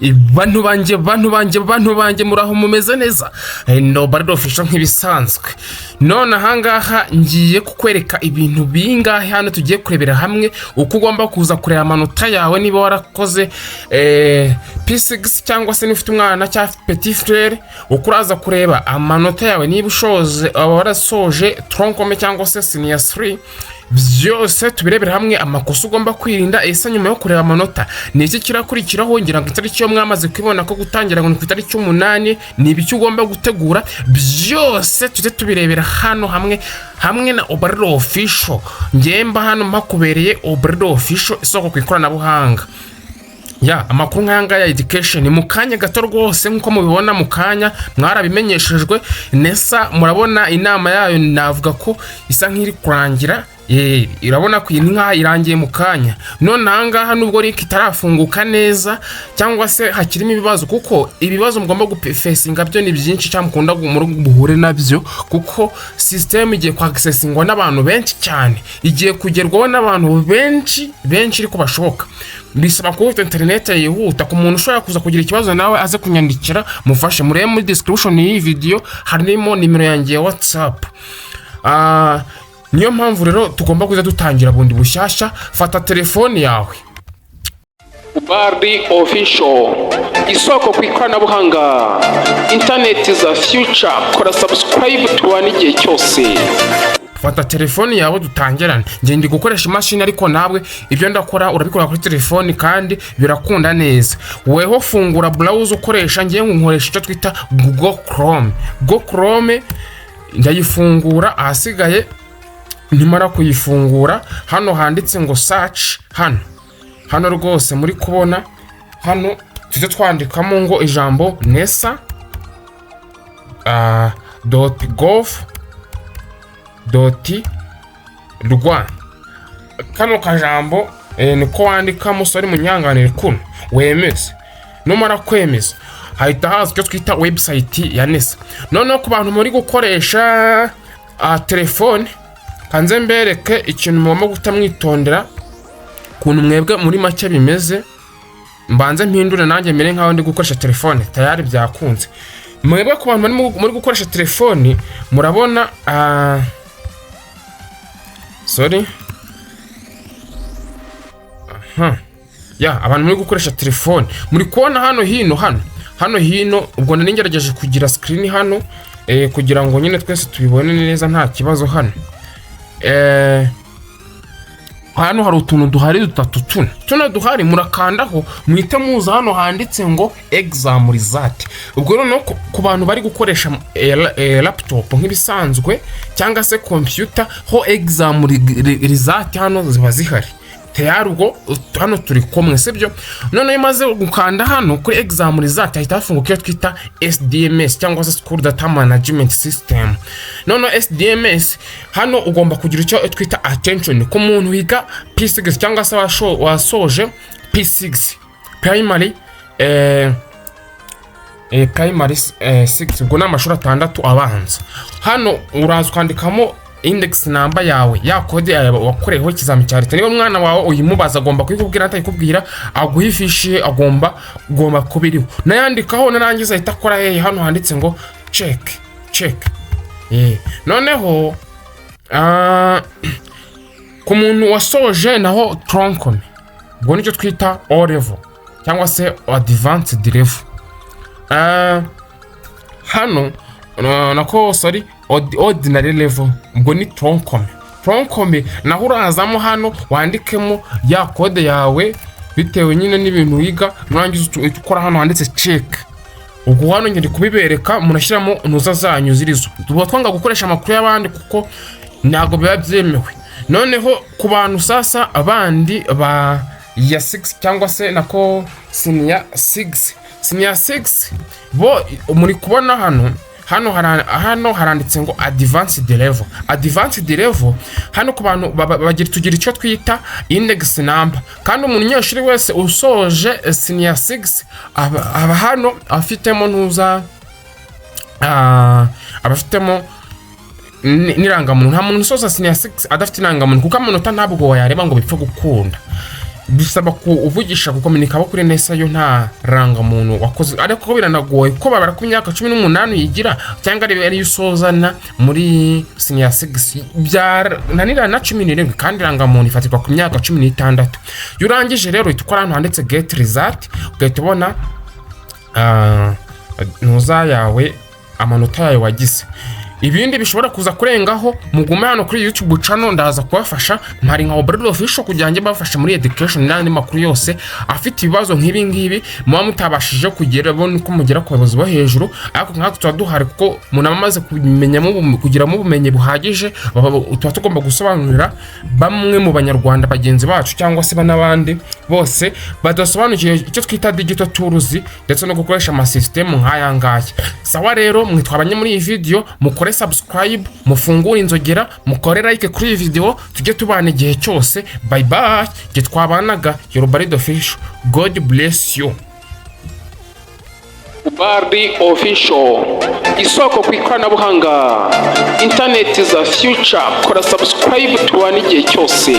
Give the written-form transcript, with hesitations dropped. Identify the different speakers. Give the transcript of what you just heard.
Speaker 1: bantu banje muraho mumeze neza. Ubalde official nk'ibisanzwe. None ahangaha ngiye kukwereka ibintu bingahe hano tugiye kurebera hamwe uko ugomba kuza kureba amanota yawe niba warakoze P6 cyangwa se nifite umwana cya petit frère, uko uraza kureba amanota yawe niba ushoje warasoje troncome cyangwa se senior 3. Byose tubirebera hamwe amakosa ugomba kwirinda. Ese nyuma yo kureba amanota ni iki kirakurikiraho? Ngira ngo itariki yo mwamaze kwibona ko gutangira ngo ni ku itariki 8 ni ibiki ugomba gutegura. Byose tujye tubirebera hano hamwe na Ubalde official. Ngemba hano mpakubereye Ubalde official, isoko ku ikoranabuhanga. Amakuru nk'ayangaya ya education mu kanya gato rwose nkuko mubibona mu kanya mwarabimenyeshejwe. NESA murabona inama yayo navuga ko isa nk'iri kurangira. Irabona ko inka irangiye mu kanya. None ahangaha nubwo riki itarafunguka neza cyangwa se hakirimo ibibazo, kuko ibibazo mugomba gufacinga byo ni byinshi cyangwa mukunda buhure nabyo, kuko system igiye kwaccessingwa n'abantu benshi cyane, igiye kugerwaho n'abantu benshi ariko bashoboka. Bisaba ko internet yihuta. Ku muntu ushobora kuza kugira ikibazo nawe aze kunyandikira mufashe. Murebe muri description y'iyi video harimo nimero yanjye ya WhatsApp. Niyo mpamvu rero tugomba kuza dutangira bundi bushyashya. Fata telefone yawe.
Speaker 2: Ubalde official, isoko ku ikoranabuhanga, internet is a future. Kora subscribe tubane igihe cyose.
Speaker 1: Fata telefone yawe dutangirane. Ngiye ndi gukoresha imashini ariko nawe ibyo ndakora urabikora kuri telefone kandi birakunda neza. Weho fungura browser ukoresha, ngiye nkoresha icyo twita Google Chrome. Ndayifungura, ahasigaye nimara kuyifungura hano handitse ngo search. Hano rwose muri kubona hano tujye twandikamo ngo ijambo NESA .gov.rw. Kano kajambo niko wandikamo, sori munyanganire kuno wemeze. Numara kwemeza hahita haza icyo twita website ya NESA. None ku bantu muri gukoresha telefone, kanze mbereke ikintu mugomba gutamwitondera kuntu mwebwe muri make bimeze. Mbanze mpindure nanjye mere nkaho ndi gukoresha telefone tayari byakunze. Mwebwe ku bantu muri gukoresha telefone murabona abantu muri gukoresha telefone muri kubona hano hino ubwo ningerageje kugira screen hano kugira ngo nyine twese tubibone neza nta kibazo. Hano hari utuntu duhari dutatu, tuno duhari murakandaho mwite muza hano handitse ngo exam result. Ubwo rero ku bantu bari gukoresha laptop nk'ibisanzwe cyangwa se computer ho exam result hano ziba zihari tayari. Ubwo hano turi komwe sibyo. None imaze gukanda hano kuri exam result ahita hafunguka iyo twita SDMS cyangwa se School Data Management System. None SDMS hano ugomba kugira icyo twita attention ku muntu wiga P6 cyangwa se wasoje P6 primary 6. Ubwo n'amashuri 6 abanza. Hano uraza kwandikamo index number yawe, ya code yawe wakoreho ikizami cya leta. Niba umwana wawe uyimubaza agomba kwikubwira atayikubwira aguhifishe agomba kubiriho. Nayandikaho narangiza ahita akora hano handitse ngo check. Noneho ku muntu wasoje naho troncome, ubwo nicyo twita O level cyangwa se advanced level. Hano ordinary level, ubwo ni troncome naho urazamo hano wandikemo ya code yawe bitewe nyine n'ibintu wiga. Nurangiza ukora hano handitse check. Ubwo hano ngende kubibereka munashyiramo nuza zanyu zirizo. Tuba twanga gukoresha amakuru y'abandi kuko ntago biba byemewe. Noneho ku bantu sasa abandi ba ya 6 cyangwa se nako senior 6 bo muri kubona hano haranditse ngo advanced level. Hano ku bantu tugira icyo twita index number. Kandi umunyeshuri wese usoje senior 6 aba hano afitemo nuza abafitemo nirangamuntu. Nta muntu usoza senior 6 adafite irangamuntu kuko amanota ntabwo yareba ngo bipfe gukunda. bisaba kuvugisha gukomunika kuri NESA yo nta rangamuntu wakoze, ariko biranagoye ko babara ku myaka 18 yigira cyangwa ari usozana muri senior 6 bya nanira na 17 kandi rangamuntu ifatirwa ku myaka 16. Yurangije rero itukora hano handitse get result, ugahita ubona ntuza yawe amanota yawe wagize. Ibindi bishobora kuza kurengaho mugume hano kuri YouTube channel, ndaza kubafasha mpari nka Uburyo official kugira ngo bafashe muri education n'andi makuru yose afite ibibazo nk'ibi ngibi muba mutabashije kugera bo ko mugera ku bayobozi bo hejuru, ariko nkatwe tuba duhari kuko umuntu amaze kumenya kugira mu bumenyi buhagije, tuba tugomba gusobanurira bamwe mu banyarwanda bagenzi bacu cyangwa se banabandi bose badasobanukiye icyo twita digital tools ndetse no gukoresha ama system nk'aya ngaya. Sawa rero mwitwabanye muri iyi video mukore subscribe, mufungure inzogera, mukore like kuri iyi video, tujye tubana igihe cyose. Bye bye, je twabanaga Rwanda Official. God bless you.
Speaker 2: Ubalde official, isoko ku ikoranabuhanga, internet za future. Kora subscribe tubana igihe cyose.